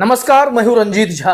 नमस्कार, मैं हूं रंजीत झा।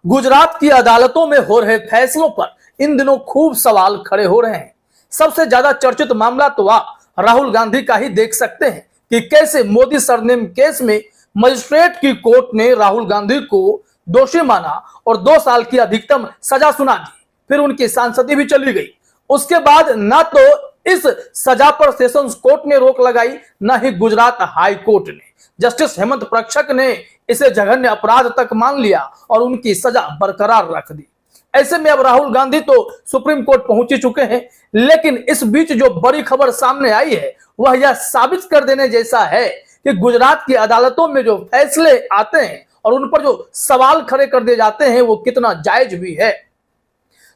गुजरात की अदालतों में हो रहे फैसलों पर इन दिनों खूब सवाल खड़े हो रहे हैं। सबसे ज्यादा चर्चित मामला तो आप राहुल गांधी का ही देख सकते हैं कि कैसे मोदी सरनेम केस में मजिस्ट्रेट की कोर्ट ने राहुल गांधी को दोषी माना और 2 साल की अधिकतम सजा सुना दी। फिर उनकी सांसदी भी चली गई। उसके बाद न तो इस सजा पर सेशंस कोर्ट ने रोक लगाई, न ही गुजरात हाई कोर्ट ने। जस्टिस हेमंत प्रक्षक ने इसे जघन्य अपराध तक मान लिया और उनकी सजा बरकरार रख दी। ऐसे में अब राहुल गांधी तो सुप्रीम कोर्ट पहुंच ही चुके हैं, लेकिन इस बीच जो बड़ी खबर सामने आई है वह यह साबित कर देने जैसा है कि गुजरात की अदालतों में जो फैसले आते हैं और उन पर जो सवाल खड़े कर दिए जाते हैं वो कितना जायज भी है।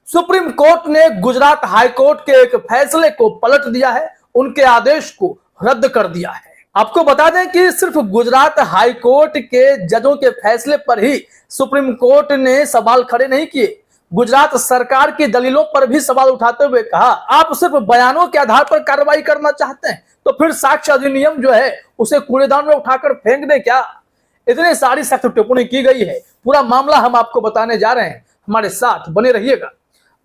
सुप्रीम कोर्ट ने गुजरात हाई कोर्ट के एक फैसले को पलट दिया है, उनके आदेश को रद्द कर दिया है। आपको बता दें कि सिर्फ गुजरात हाई कोर्ट के जजों के फैसले पर ही सुप्रीम कोर्ट ने सवाल खड़े नहीं किए। गुजरात सरकार की दलीलों पर भी सवाल उठाते हुए कहा, आप सिर्फ बयानों के आधार पर कार्रवाई करना चाहते हैं तो फिर साक्ष्य अधिनियम जो है उसे कूड़ेदान में उठाकर फेंक दें क्या? इतनी सारी सख्त टिप्पणी की गई है। पूरा मामला हम आपको बताने जा रहे हैं, हमारे साथ बने रहिएगा।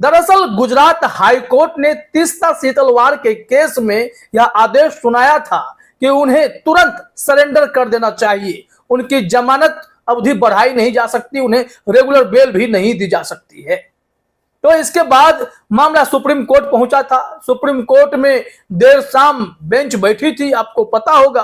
दरअसल गुजरात हाई कोर्ट ने तीस्ता सीतलवाड़ के केस में यह आदेश सुनाया था कि उन्हें तुरंत सरेंडर कर देना चाहिए। उनकी जमानत अवधि बढ़ाई नहीं जा सकती, उन्हें रेगुलर बेल भी नहीं दी जा सकती है। तो इसके बाद मामला सुप्रीम कोर्ट पहुंचा था। सुप्रीम कोर्ट में देर शाम बेंच बैठी थी, आपको पता होगा।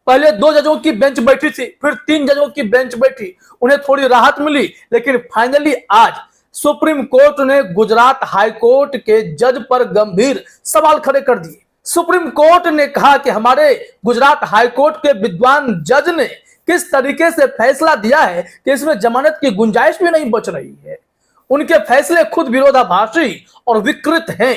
पहले 2 जजों की बेंच बैठी थी, फिर 3 जजों की बेंच बैठी, उन्हें थोड़ी राहत मिली, लेकिन फाइनली आज सुप्रीम कोर्ट ने गुजरात हाई कोर्ट के जज पर गंभीर सवाल खड़े कर दिए। सुप्रीम कोर्ट ने कहा कि हमारे गुजरात हाई कोर्ट के विद्वान जज ने किस तरीके से फैसला दिया है कि इसमें जमानत की गुंजाइश भी नहीं बच रही है। उनके फैसले खुद विरोधाभासी और विकृत हैं।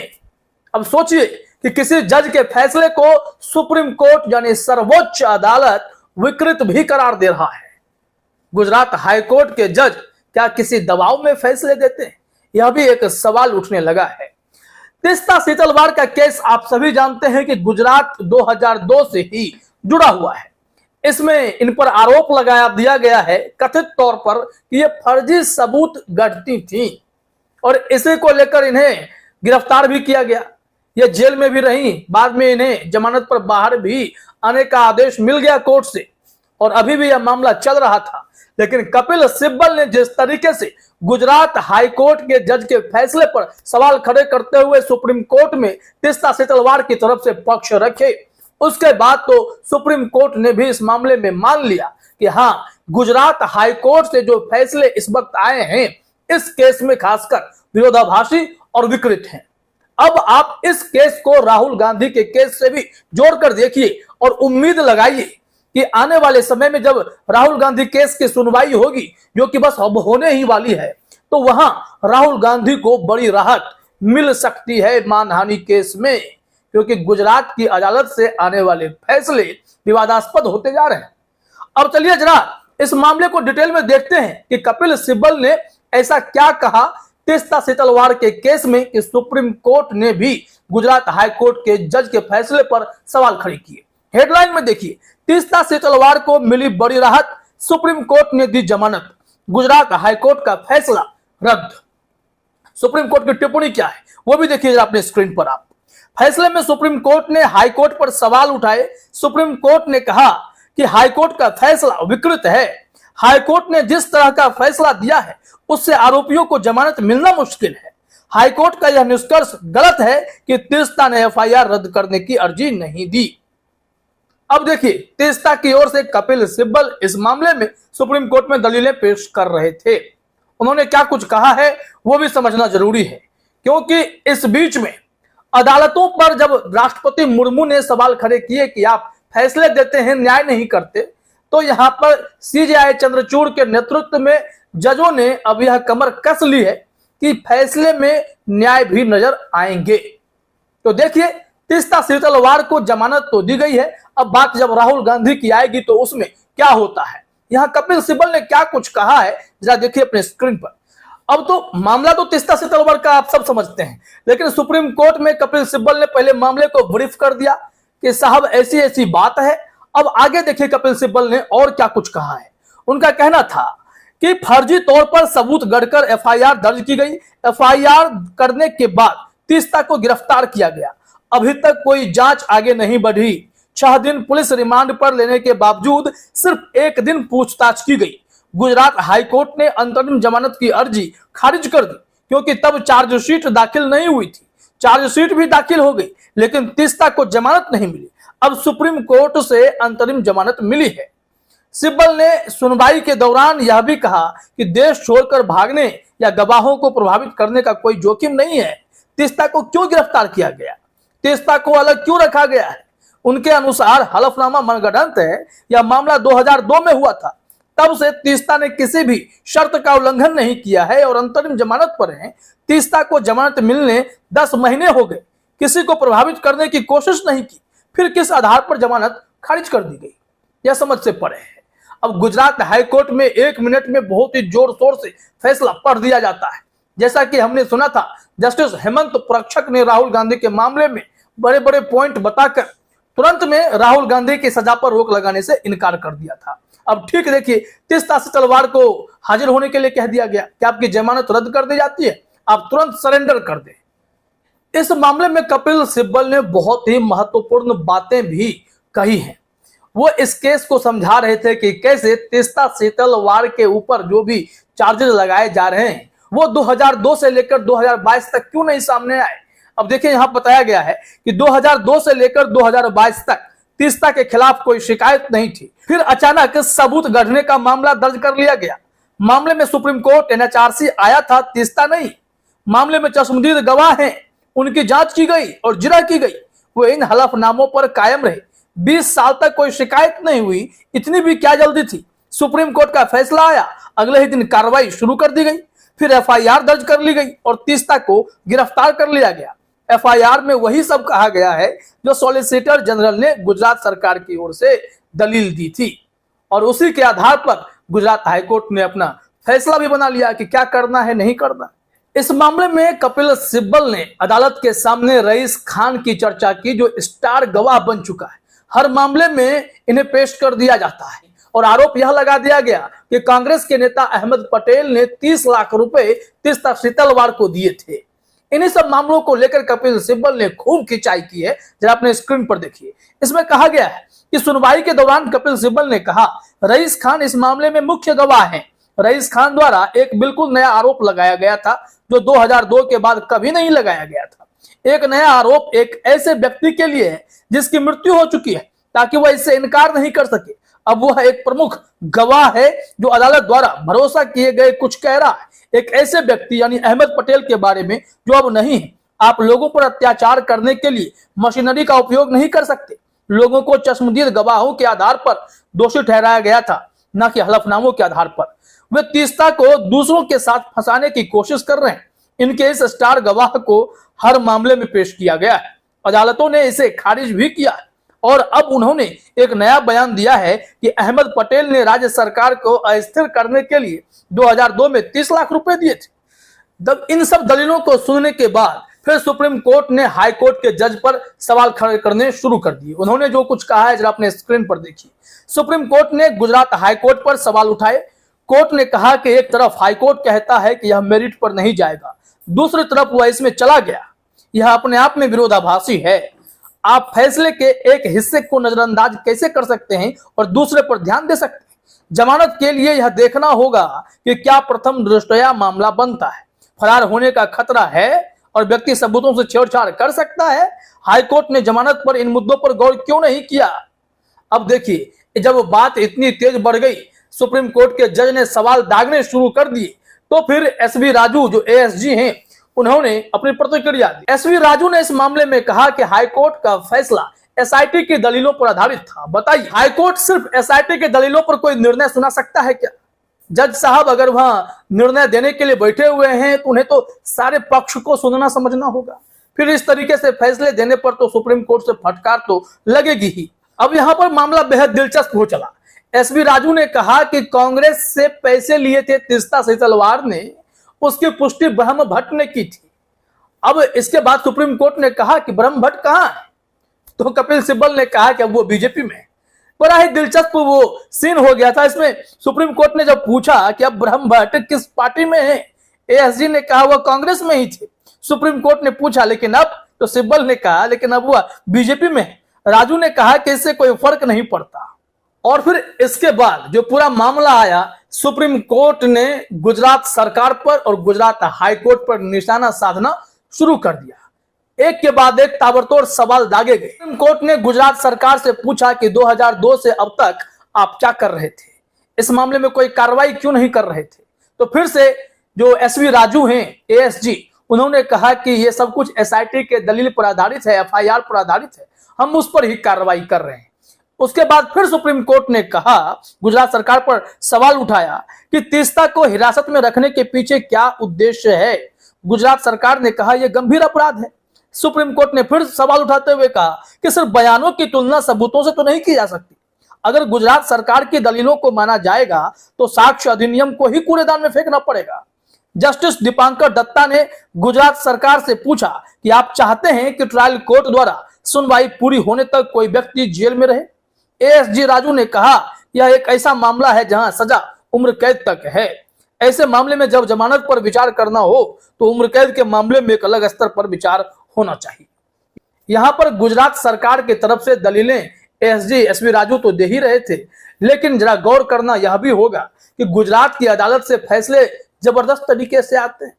अब सोचिए कि किसी जज के फैसले को सुप्रीम कोर्ट यानी सर्वोच्च अदालत विकृत भी करार दे रहा है। गुजरात हाई कोर्ट के जज क्या किसी दबाव में फैसले देते हैं? यह भी एक सवाल उठने लगा है। तीस्ता सीतलवाड़ का केस आप सभी जानते हैं कि गुजरात 2002 से ही जुड़ा हुआ है। इसमें इन पर आरोप लगा दिया गया है कथित तौर पर कि ये फर्जी सबूत गढ़ती थी और इसी को लेकर इन्हें गिरफ्तार भी किया गया। ये जेल में भी रही, बाद में इन्हें जमानत पर बाहर भी आने का आदेश मिल गया कोर्ट से और अभी भी यह मामला चल रहा था। लेकिन कपिल सिब्बल ने जिस तरीके से गुजरात हाई कोर्ट के जज के फैसले पर सवाल खड़े करते हुए सुप्रीम कोर्ट में तीस्ता सीतलवाड़ की तरफ से पक्ष रखे, उसके बाद तो सुप्रीम कोर्ट ने भी इस मामले में मान लिया कि हाँ, गुजरात हाई कोर्ट से जो फैसले इस वक्त आए हैं इस केस में खासकर विरोधाभासी और विकृत हैं। अब आप इस केस को राहुल गांधी के केस से भी जोड़कर देखिए और उम्मीद लगाइए कि आने वाले समय में जब राहुल गांधी केस की सुनवाई होगी, जो कि बस अब होने ही वाली है, तो वहां राहुल गांधी को बड़ी राहत मिल सकती है मानहानि केस में, क्योंकि गुजरात की अदालत से आने वाले फैसले विवादास्पद होते जा रहे हैं। अब चलिए जरा इस मामले को डिटेल में देखते हैं कि कपिल सिब्बल ने ऐसा क्या कहा तीस्ता सीतलवाड़ के केस में कि सुप्रीम कोर्ट ने भी गुजरात हाई कोर्ट के जज के फैसले पर सवाल खड़े किए। हेडलाइन में देखिए, तीस्ता सीतलवाड़ को मिली बड़ी राहत, सुप्रीम कोर्ट ने दी जमानत, गुजरात हाई कोर्ट का फैसला रद्द। सुप्रीम कोर्ट की टिप्पणी क्या है वो भी देखिए अपने स्क्रीन पर आप। फैसले में सुप्रीम कोर्ट ने हाई कोर्ट पर सवाल उठाए। सुप्रीम कोर्ट ने कहा कि हाई कोर्ट का फैसला विकृत है। हाई कोर्ट ने जिस तरह का फैसला दिया है उससे आरोपियों को जमानत मिलना मुश्किल है। हाई कोर्ट का यह निष्कर्ष गलत है कि तीस्ता ने FIR रद्द करने की अर्जी नहीं दी। अब देखिए, तीस्ता की ओर से कपिल सिब्बल इस मामले में सुप्रीम कोर्ट में दलीलें पेश कर रहे थे। उन्होंने क्या कुछ कहा है वो भी समझना जरूरी है, क्योंकि इस बीच में अदालतों पर जब राष्ट्रपति मुर्मू ने सवाल खड़े किए कि आप फैसले देते हैं, न्याय नहीं करते, तो यहां पर CJI चंद्रचूड़ के नेतृत्व में जजों ने अब यह कमर कस ली है कि फैसले में न्याय भी नजर आएंगे। तो देखिए, तीस्ता सीतलवाड़ को जमानत तो दी गई है, अब बात जब राहुल गांधी की आएगी तो उसमें क्या होता है। यहां कपिल सिब्बल ने क्या कुछ कहा है जरा देखिए अपने स्क्रीन पर। अब तो मामला तो तीस्ता सीतलवाड़ का आप सब समझते हैं, लेकिन सुप्रीम कोर्ट में कपिल सिब्बल ने पहले मामले को ब्रीफ कर दिया कि साहब ऐसी ऐसी बात है। अब आगे देखिए कपिल सिब्बल ने और क्या कुछ कहा है। उनका कहना था कि फर्जी तौर पर सबूत गढ़कर एफआईआर दर्ज की गई। एफआईआर करने के बाद तीस्ता को गिरफ्तार किया गया। अभी तक कोई जांच आगे नहीं बढ़ी। 6 दिन पुलिस रिमांड पर लेने के बावजूद सिर्फ 1 दिन पूछताछ की गई। गुजरात हाईकोर्ट ने अंतरिम जमानत की अर्जी खारिज कर दी, क्योंकि तब चार्जशीट दाखिल नहीं हुई थी। चार्जशीट भी दाखिल हो गई, लेकिन तीस्ता को जमानत नहीं मिली। अब सुप्रीम कोर्ट से अंतरिम जमानत मिली है। सिब्बल ने सुनवाई के दौरान यह भी कहा कि देश छोड़कर भागने या गवाहों को प्रभावित करने का कोई जोखिम नहीं है। तीस्ता को क्यों गिरफ्तार किया गया? तीस्ता को अलग क्यों रखा गया है? उनके अनुसार हलफनामा मनगढ़ंत है। यह मामला 2002 में हुआ था। तब से तीस्ता ने किसी भी शर्त का उल्लंघन नहीं किया है और अंतरिम जमानत पर है। तीस्ता को जमानत मिलने 10 महीने हो गए। किसी को प्रभावित करने की कोशिश नहीं की, फिर किस आधार पर जमानत खारिज कर दी गई? यह समझ से परे है। अब गुजरात हाईकोर्ट में 1 मिनट में बहुत ही जोर शोर से फैसला पढ़ दिया जाता है। जैसा कि हमने सुना था, जस्टिस हेमंत प्रक्षक ने राहुल गांधी के मामले में बड़े बड़े पॉइंट बताकर तुरंत में राहुल गांधी की सजा पर रोक लगाने से इनकार कर दिया था। अब ठीक देखिए, तीस्ता सीतलवाड़ को हाजिर होने के लिए कह दिया गया कि आपकी जमानत रद्द कर दी जाती है, आप तुरंत सरेंडर कर दें। इस मामले में कपिल सिब्बल ने बहुत ही महत्वपूर्ण बातें भी कही हैं। वो इस केस को समझा रहे थे कि कैसे तीस्ता सीतलवाड़ के ऊपर जो भी चार्जेस लगाए जा रहे हैं वो 2002 से लेकर 2022 तक क्यों नहीं सामने आए। अब देखिए, यहां बताया गया है कि 2002 से लेकर 2022 तक तीस्ता के खिलाफ कोई शिकायत नहीं थी। फिर अचानक सबूत गढ़ने का मामला दर्ज कर लिया गया। मामले में सुप्रीम कोर्ट एनएचआरसी आया था, तीस्ता नहीं। मामले में चश्मदीद गवाह हैं, उनकी जांच की गई और जिरह की गई। वो इन हलफनामों पर कायम रहे। 20 साल तक कोई शिकायत नहीं हुई। इतनी भी क्या जल्दी थी? सुप्रीम कोर्ट का फैसला आया, अगले ही दिन कार्रवाई शुरू कर दी गई। फिर एफआईआर दर्ज कर ली गई और तीस्ता को गिरफ्तार कर लिया गया। एफआईआर में वही सब कहा गया है जो सॉलिसिटर जनरल ने गुजरात सरकार की ओर से दलील दी थी, और उसी के आधार पर गुजरात हाईकोर्ट ने अपना फैसला भी बना लिया कि क्या करना है, नहीं करना। इस मामले में कपिल सिब्बल ने अदालत के सामने रईस खान की चर्चा की, जो स्टार गवाह बन चुका है। हर मामले में इन्हें पेश कर दिया जाता है और आरोप यह लगा दिया गया कि कांग्रेस के नेता अहमद पटेल ने 30 लाख रुपए तीस्ता सीतलवाड़ को दिए थे। इन्हीं सब मामलों को लेकर कपिल सिब्बल ने खूब खिंचाई की है। जरा अपने स्क्रीन पर देखिए। इसमें कहा गया है कि सुनवाई के दौरान कपिल सिब्बल ने कहा, रईस खान इस मामले में मुख्य गवाह हैं। रईस खान द्वारा एक बिल्कुल नया आरोप लगाया गया था जो 2002 के बाद कभी नहीं लगाया गया था। एक नया आरोप एक ऐसे व्यक्ति के लिए है जिसकी मृत्यु हो चुकी है, ताकि वह इससे इनकार नहीं कर सके। अब वह एक प्रमुख गवाह है जो अदालत द्वारा भरोसा किए गए कुछ कह रहा है। एक ऐसे व्यक्ति यानी अहमद पटेल के बारे में जो अब नहीं है। आप लोगों पर अत्याचार करने के लिए मशीनरी का उपयोग नहीं कर सकते। लोगों को चश्मदीद गवाहों के आधार पर दोषी ठहराया गया था, न कि हलफनामों के आधार पर। वे तीस्ता को दूसरों के साथ फंसाने की कोशिश कर रहे हैं। इनके इस स्टार गवाह को हर मामले में पेश किया गया है। अदालतों ने इसे खारिज भी किया है और अब उन्होंने एक नया बयान दिया है कि अहमद पटेल ने राज्य सरकार को अस्थिर करने के लिए 2002 में 30 लाख रुपए दिए थे। जब इन सब दलीलों को सुनने के बाद फिर सुप्रीम कोर्ट ने हाई कोर्ट के जज पर सवाल खड़े करने शुरू कर दिए। उन्होंने जो कुछ कहा है जरा अपने स्क्रीन पर देखिए। सुप्रीम कोर्ट ने गुजरात हाई कोर्ट पर सवाल उठाए। कोर्ट ने कहा कि एक तरफ हाई कोर्ट कहता है कि यह मेरिट पर नहीं जाएगा, दूसरी तरफ वह इसमें चला गया। यह अपने आप में विरोधाभासी है। आप फैसले के एक हिस्से को नजरअंदाज कैसे कर सकते हैं और दूसरे पर ध्यान दे सकते हैं? जमानत के लिए यह देखना होगा कि क्या प्रथम दृष्टया मामला बनता है, फरार होने का खतरा है और व्यक्ति सबूतों से छेड़छाड़ कर सकता है। हाईकोर्ट ने जमानत पर इन मुद्दों पर गौर क्यों नहीं किया? अब देखिए, जब बात इतनी तेज बढ़ गई, सुप्रीम कोर्ट के जज ने सवाल दागने शुरू कर दिए, तो फिर एसवी राजू जो एएसजी हैं उन्होंने अपनी प्रतिक्रिया दी। एसवी राजू ने इस मामले में कहा कि हाईकोर्ट का फैसला एसआईटी की दलीलों पर आधारित था। बताइए, हाईकोर्ट सिर्फ एसआईटी के दलीलों पर कोई निर्णय सुना सकता है क्या? जज साहब अगर वहां निर्णय देने के लिए बैठे हुए हैं तो उन्हें तो सारे पक्ष को सुनना समझना होगा। फिर इस तरीके से फैसले देने पर तो सुप्रीम कोर्ट से फटकार तो लगेगी ही। अब यहां पर मामला बेहद दिलचस्प हो चला। एसवी राजू ने कहा कि कांग्रेस से पैसे लिए थे तीस्ता सीतलवाड़ ने, उसकी पुष्टि ब्रह्म भट्ट ने की थी। अब इसके बाद सुप्रीम कोर्ट ने कहा कि ब्रह्म भट्ट कहां है? तो कपिल सिब्बल ने कहा कि अब वो बीजेपी में। बड़ा ही दिलचस्प वो सीन हो गया था। इसमें सुप्रीम कोर्ट ने जब पूछा कि अब ब्रह्म भट्ट किस पार्टी में है, एएसजी ने कहा वह कांग्रेस में ही थे। सुप्रीम कोर्ट ने पूछा लेकिन अब, तो सिब्बल ने कहा लेकिन अब वह बीजेपी में है। राजू ने कहा कि इससे कोई फर्क नहीं पड़ता। और फिर इसके बाद जो पूरा मामला आया, सुप्रीम कोर्ट ने गुजरात सरकार पर और गुजरात हाई कोर्ट पर निशाना साधना शुरू कर दिया। एक के बाद एक ताबड़तोड़ सवाल दागे गए। सुप्रीम कोर्ट ने गुजरात सरकार से पूछा कि 2002 से अब तक आप क्या कर रहे थे, इस मामले में कोई कार्रवाई क्यों नहीं कर रहे थे। तो फिर से जो एसवी राजू हैं एएसजी, उन्होंने कहा कि ये सब कुछ एसआईटी के दलील पर आधारित है, एफआईआर पर आधारित है, हम उस पर ही कार्रवाई कर रहे हैं। उसके बाद फिर सुप्रीम कोर्ट ने कहा, गुजरात सरकार पर सवाल उठाया कि तीस्ता को हिरासत में रखने के पीछे क्या उद्देश्य है। गुजरात सरकार ने कहा यह गंभीर अपराध है। सुप्रीम कोर्ट ने फिर सवाल उठाते हुए कहा कि सिर्फ बयानों की तुलना सबूतों से तो नहीं की जा सकती। अगर गुजरात सरकार की दलीलों को माना जाएगा तो साक्ष्य अधिनियम को ही कूड़ेदान में फेंकना पड़ेगा। जस्टिस दीपांकर दत्ता ने गुजरात सरकार से पूछा कि आप चाहते हैं कि ट्रायल कोर्ट द्वारा सुनवाई पूरी होने तक कोई व्यक्ति जेल में रहे। एएसजी राजू ने कहा यह एक ऐसा मामला है जहां सजा उम्र कैद तक है। ऐसे मामले में जब जमानत पर विचार करना हो तो उम्र कैद के मामले में एक अलग स्तर पर विचार होना चाहिए। यहां पर गुजरात सरकार की तरफ से दलीलें एएसजी एसवी राजू तो दे ही रहे थे, लेकिन जरा गौर करना यह भी होगा कि गुजरात की अदालत से फैसले जबरदस्त तरीके से आते हैं।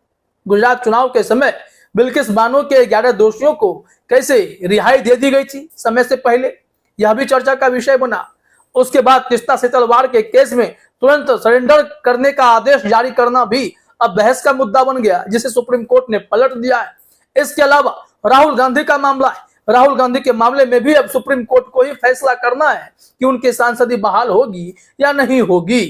गुजरात चुनाव के समय बिल्किस बानो के 11 दोषियों को कैसे रिहाई दे दी गई थी समय से पहले, यह भी चर्चा का विषय बना। उसके बाद तीस्ता सेतलवाड़ के केस में तुरंत सरेंडर करने का आदेश जारी करना भी अब बहस का मुद्दा बन गया, जिसे सुप्रीम कोर्ट ने पलट दिया है। इसके अलावा राहुल गांधी का मामला है। राहुल गांधी के मामले में भी अब सुप्रीम कोर्ट को ही फैसला करना है कि उनकी सांसदी बहाल होगी या नहीं होगी।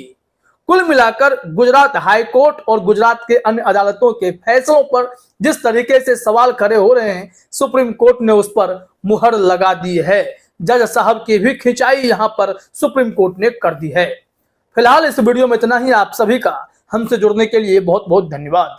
कुल मिलाकर गुजरात हाई कोर्ट और गुजरात के अन्य अदालतों के फैसलों पर जिस तरीके से सवाल खड़े हो रहे हैं, सुप्रीम कोर्ट ने उस पर मुहर लगा दी है। जज साहब की भी खिंचाई यहां पर सुप्रीम कोर्ट ने कर दी है। फिलहाल इस वीडियो में इतना ही। आप सभी का हमसे जुड़ने के लिए बहुत बहुत धन्यवाद।